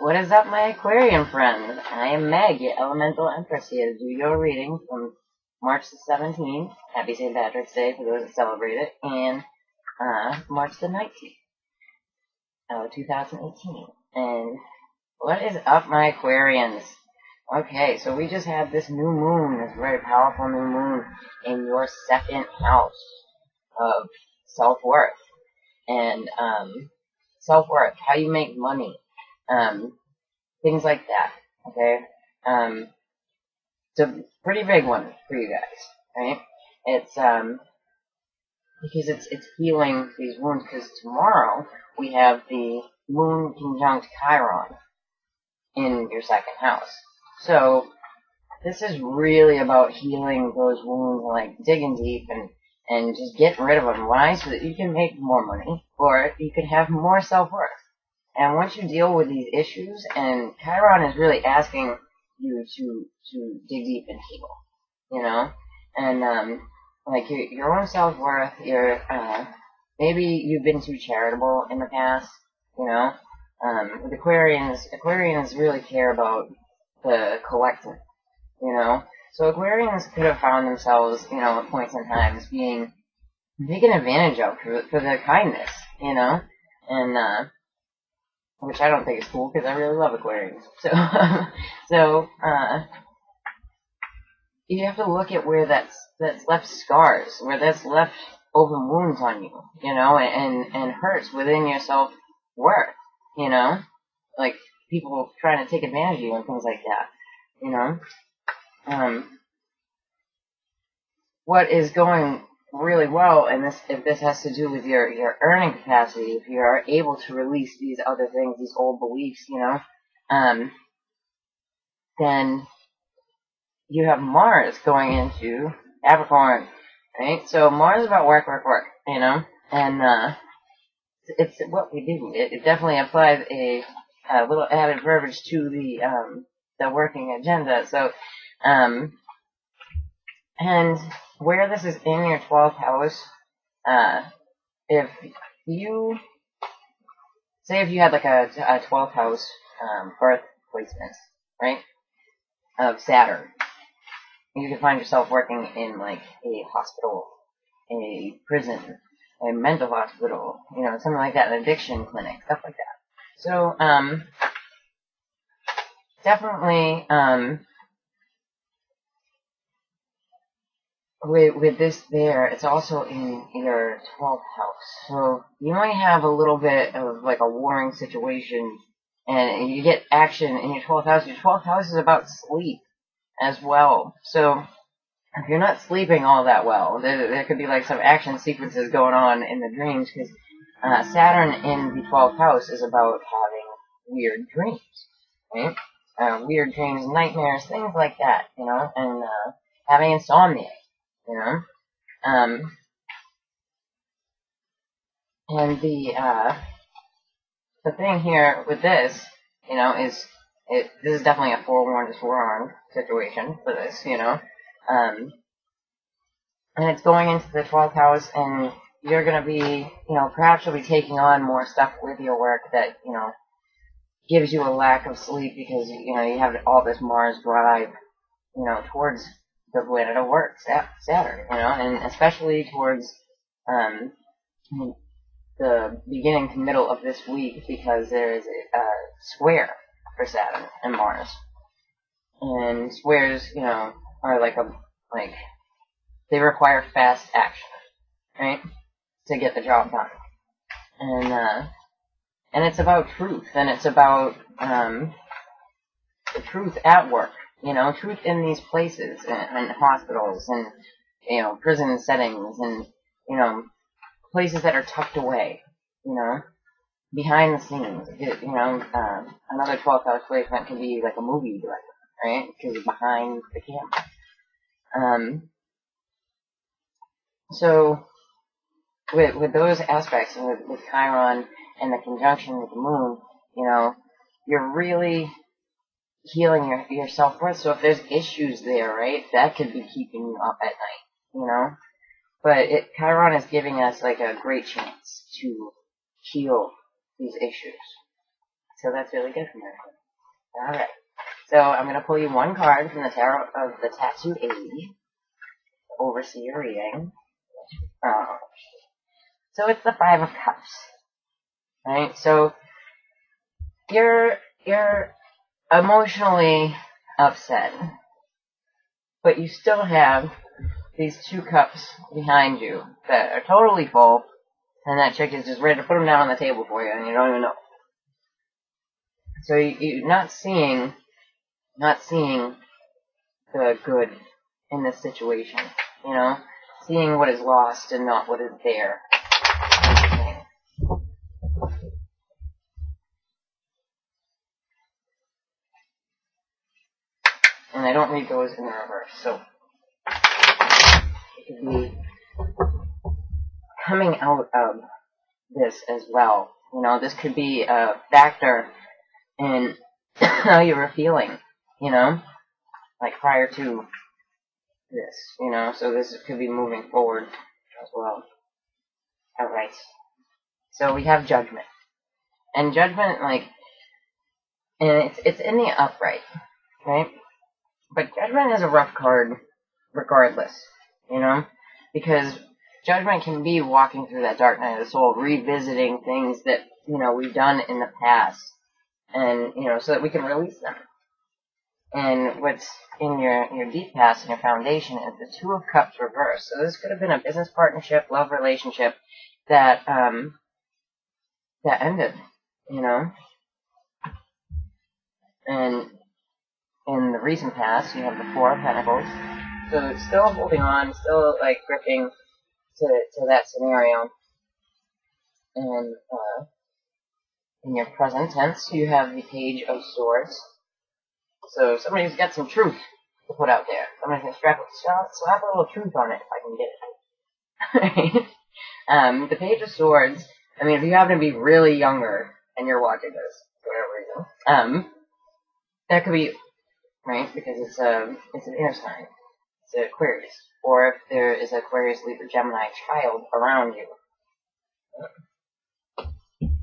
What is up, my Aquarian friends? I am Meg, your Elemental Empress here to do your reading from March the 17th. Happy St. Patrick's Day for those that celebrate it. And March the 19th, 2018. And what is up, my Aquarians? Okay, so we just had this new moon, this very powerful new moon in your second house of self-worth. And self-worth, how you make money. Things like that, okay? It's a pretty big one for you guys, right? It's, because it's healing these wounds, because tomorrow we have the moon conjunct Chiron in your second house. So, this is really about healing those wounds, like digging deep and just getting rid of them. Why? So that you can make more money, or you can have more self-worth. And once you deal with these issues, and Chiron is really asking you to dig deep and heal, you know? And, like, your own self-worth, maybe you've been too charitable in the past, you know? With Aquarians really care about the collective, you know? So Aquarians could have found themselves, you know, at points in times being taken advantage of for their kindness, you know? And, which I don't think is cool, because I really love Aquarians. So, you have to look at where that's left scars, where that's left open wounds on you, you know, and hurts within your self-worth, you know? Like, people trying to take advantage of you and things like that, you know? What is going really well, and if this has to do with your earning capacity, if you are able to release these other things, these old beliefs, you know, then you have Mars going into Capricorn, right? So Mars is about work, you know, and it's what we do. It definitely applies a little added verbiage to the working agenda. So, and where this is in your 12th house, if you had like a 12th house birth placement, right, of Saturn, you can find yourself working in like a hospital, a prison, a mental hospital, you know, something like that, an addiction clinic, stuff like that. So, definitely, with this there, it's also in your 12th house. So you might have a little bit of like a warring situation, and you get action in your 12th house. Your 12th house is about sleep as well. So if you're not sleeping all that well, there could be like some action sequences going on in the dreams, because Saturn in the 12th house is about having weird dreams, right? Weird dreams, nightmares, things like that, you know, and having insomnia. You know, and the thing here with this, you know, is this is definitely a forewarned diswarned situation for this, you know, and it's going into the 12th house, and you're gonna be, you know, perhaps you'll be taking on more stuff with your work that, you know, gives you a lack of sleep, because, you know, you have all this Mars drive, you know, towards the planet of work, Saturn, you know, and especially towards the beginning to middle of this week, because there is a square for Saturn and Mars, and squares, you know, are like they require fast action, right, to get the job done, and it's about truth, and it's about the truth at work. You know, truth in these places, and hospitals, and, you know, prison settings, and, you know, places that are tucked away, you know, behind the scenes. You know, another 12th house placement can be like a movie director, right? Because behind the camera. So, with those aspects, and with Chiron and the conjunction with the moon, you know, you're really healing your self-worth. So if there's issues there, right, that could be keeping you up at night, you know? But Chiron is giving us like a great chance to heal these issues. So that's really good for me. Alright. So I'm going to pull you one card from the Tarot of the Tattoo 80. Oversee your reading. So it's the Five of Cups. Right? So you're emotionally upset. But you still have these 2 cups behind you that are totally full. And that chick is just ready to put them down on the table for you and you don't even know. So you're not seeing the good in this situation, you know? Seeing what is lost and not what is there. And I don't read those in the reverse, so it could be coming out of this as well. You know, this could be a factor in how you were feeling, you know? Like prior to this, you know? So this could be moving forward as well. Alright. So we have Judgment. And Judgment, like, and it's in the upright, right? But Judgment is a rough card regardless, you know? Because Judgment can be walking through that dark night of the soul, revisiting things that, you know, we've done in the past. And, you know, so that we can release them. And what's in your deep past and your foundation is the Two of Cups reversed. So this could have been a business partnership, love relationship that ended, you know? And in the recent past, you have the Four of Pentacles. So it's still holding on, still, like, gripping to that scenario. And, in your present tense, you have the Page of Swords. So somebody's got some truth to put out there. Somebody's gonna slap a little truth on it if I can get it. The Page of Swords, I mean, if you happen to be really younger and you're watching this, for whatever reason, that could be, right, because it's an air sign. It's an Aquarius. Or if there is an Aquarius, Libra, Gemini child around you.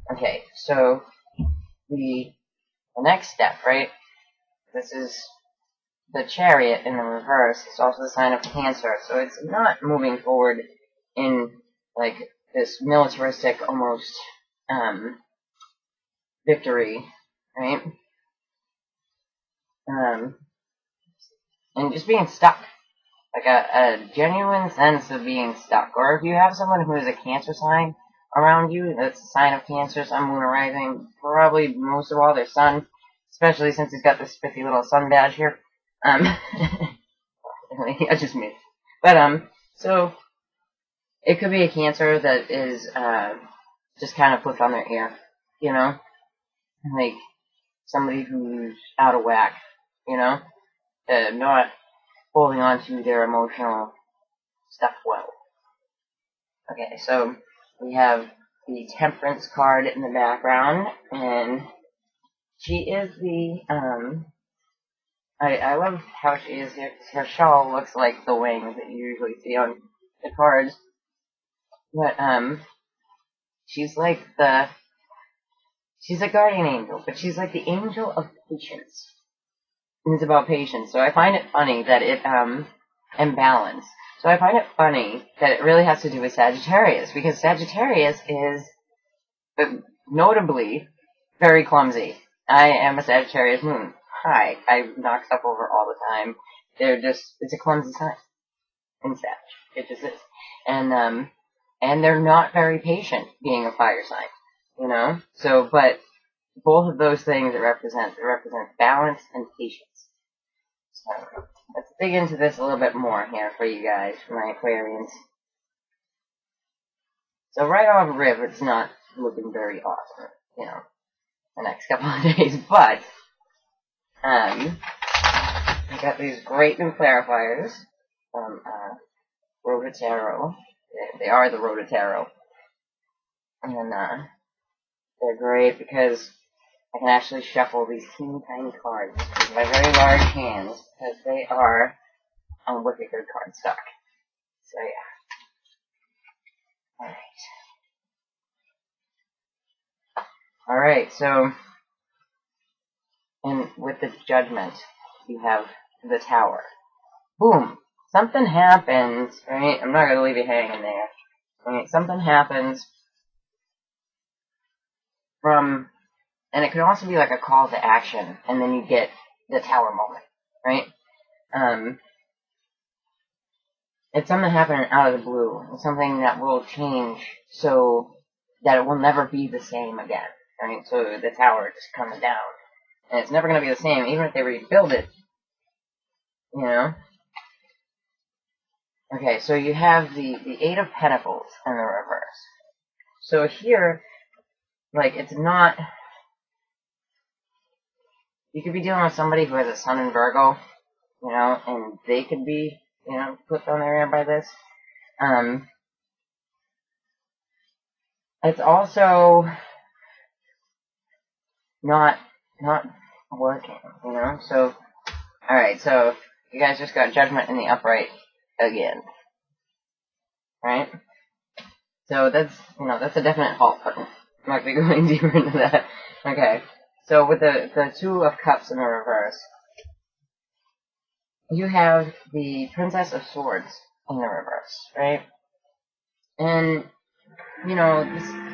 Okay, so the next step, right? This is the Chariot in the reverse. It's also the sign of Cancer. So it's not moving forward in, like, this militaristic, almost, victory, right? And just being stuck. Like a genuine sense of being stuck. Or if you have someone who is a Cancer sign around you, that's a sign of Cancer, Sun, Moon, or Rising, probably most of all their Sun, especially since he's got this spiffy little sun badge here. Just me. But, so, it could be a Cancer that is, just kind of flipped on their ear, you know? Like, somebody who's out of whack, you know? Not holding on to their emotional stuff well. Okay, so we have the Temperance card in the background, and she is the, I love how she is here, because her shawl looks like the wings that you usually see on the cards. But, she's like she's a guardian angel, but she's like the angel of patience. And it's about patience. So I find it funny that it, and balance. So I find it funny that it really has to do with Sagittarius, because Sagittarius is notably very clumsy. I am a Sagittarius moon. Hi, I knock stuff over all the time. It's a clumsy sign. In Sag. It just is. And they're not very patient, being a fire sign. You know? So, but both of those things it represents balance and patience. So, let's dig into this a little bit more here for you guys, for my Aquarians. So right off rip, it's not looking very awesome, you know, the next couple of days, but, I got these great new clarifiers from, Rota Tarot. They are the Rota Tarot. And, they're great because I can actually shuffle these teeny tiny cards with my very large hands, because they are on wicked good card stock. So yeah. Alright, so And with the Judgment, you have the Tower. Boom! Something happens, right? I'm not going to leave you hanging there. Right? Something happens from, and it could also be like a call to action, and then you get the Tower moment, right? It's something happening out of the blue. It's something that will change so that it will never be the same again, right? So the tower just comes down. And it's never going to be the same, even if they rebuild it, you know? Okay, so you have the Eight of Pentacles in the reverse. So here, like, it's not... You could be dealing with somebody who has a Sun in Virgo, you know, and they could be, you know, put on their ear by this. It's also not working, you know? So, alright, so you guys just got Judgment in the upright again. Right? So that's, you know, that's a definite halt button. I'm not going to be going deeper into that. Okay. So with the Two of Cups in the reverse, you have the Princess of Swords in the reverse, right? And, you know,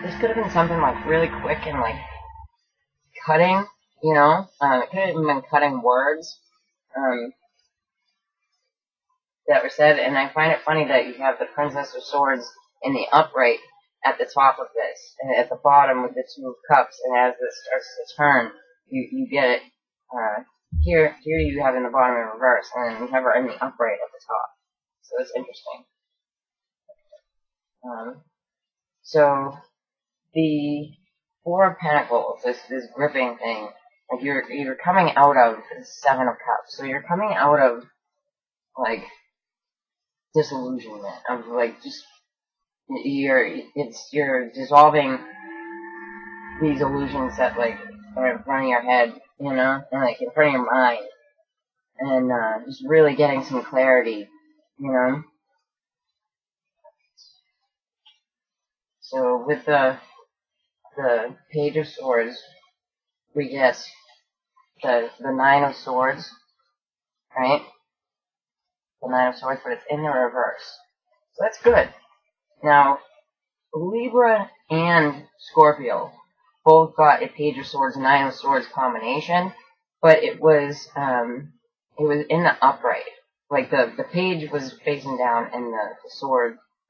this could have been something like really quick and like cutting, you know? It could have even been cutting words that were said, and I find it funny that you have the Princess of Swords in the upright at the top of this, and at the bottom with the Two of Cups, and as this starts to turn, you get it, here you have in the bottom in reverse, and then you have her in the upright at the top. So it's interesting. So, the Four of Pentacles, this gripping thing, like you're coming out of the Seven of Cups, so you're coming out of, like, disillusionment, of, like, just, you're dissolving these illusions that, like, are in front of your head, you know, and, like, in front of your mind, and, just really getting some clarity, you know. So, with the Page of Swords, we get the Nine of Swords, right? The Nine of Swords, but it's in the reverse. So that's good. Now, Libra and Scorpio both got a Page of Swords, Nine of Swords combination, but it was in the upright. Like the page was facing down and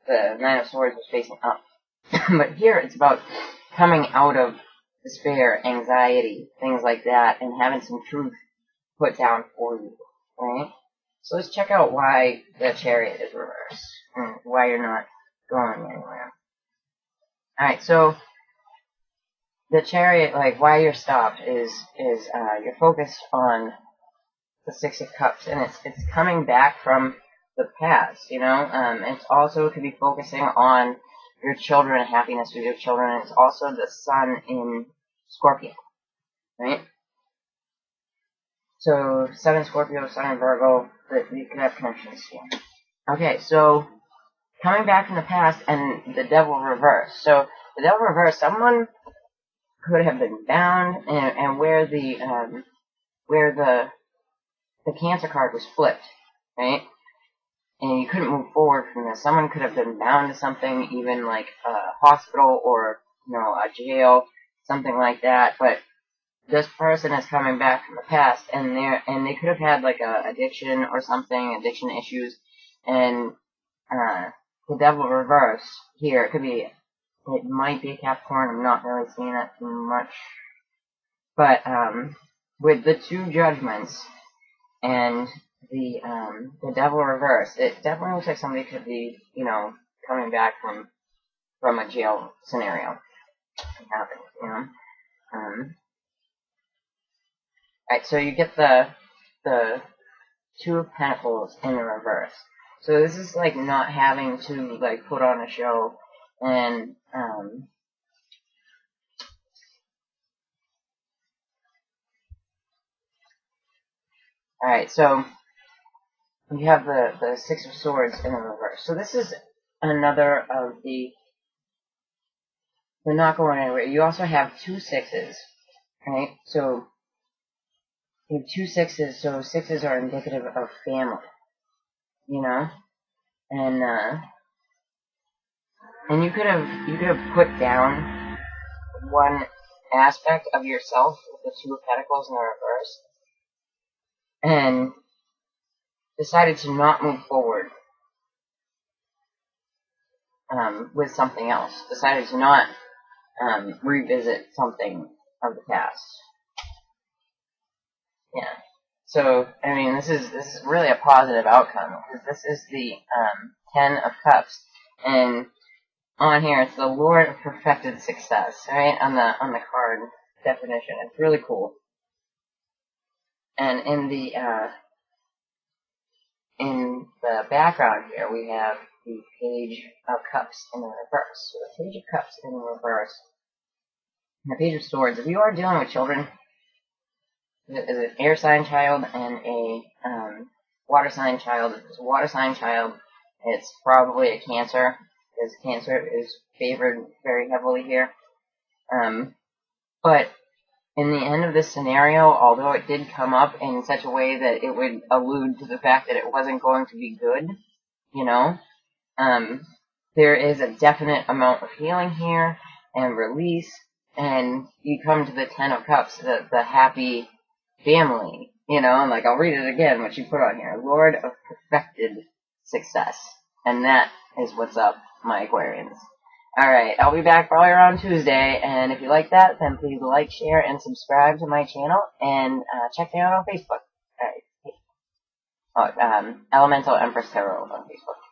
the Nine of Swords was facing up. But here it's about coming out of despair, anxiety, things like that, and having some truth put down for you, right? So let's check out why the Chariot is reversed, and why you're not going anywhere. Alright, so the Chariot, like, why you're stopped is you're focused on the Six of Cups, and it's coming back from the past, you know? It's also could be focusing on your children and happiness with your children. It's also the Sun in Scorpio, right? So, Sun in Scorpio, Sun in Virgo, that you can have connections here. Okay, so, coming back from the past and the Devil reverse. So, the Devil reverse, someone could have been bound, and where the Cancer card was flipped, right? And you couldn't move forward from this. Someone could have been bound to something, even like a hospital or, you know, a jail, something like that. But this person is coming back from the past, and they could have had like a addiction or something, addiction issues, and the Devil reverse here. It might be a Capricorn. I'm not really seeing it too much, but with the Two Judgments and the Devil reverse, it definitely looks like somebody could be, you know, coming back from a jail scenario. It happens, you know. Alright, so you get the Two of Pentacles in the reverse. So this is like not having to like put on a show, and alright, so you have the Six of Swords in the reverse. So this is another of the not going anywhere. You also have two sixes, right? So You have 2 6s, so 6s are indicative of family, you know? And you could have put down one aspect of yourself with the 2 of Pentacles in the reverse, and decided to not move forward with something else. Decided to not revisit something of the past. Yeah. So, I mean, this is really a positive outcome, because this is the 10 of Cups, and on here it's the Lord of Perfected Success, right? On the card definition. It's really cool. And in the background here, we have the Page of Cups in the reverse. So the Page of Cups in the reverse, and the Page of Swords. If you are dealing with children, is an air sign child and a water sign child. If it's a water sign child, it's probably a Cancer, because Cancer is favored very heavily here. But in the end of this scenario, although it did come up in such a way that it would allude to the fact that it wasn't going to be good, you know, there is a definite amount of healing here and release, and you come to the 10 of Cups, the happy family, you know, and like, I'll read it again, what you put on here. Lord of Perfected Success. And that is what's up, my Aquarians. Alright, I'll be back probably around Tuesday, and if you like that, then please like, share, and subscribe to my channel, and check me out on Facebook. Alright. Oh, Elemental Empress Tarot on Facebook.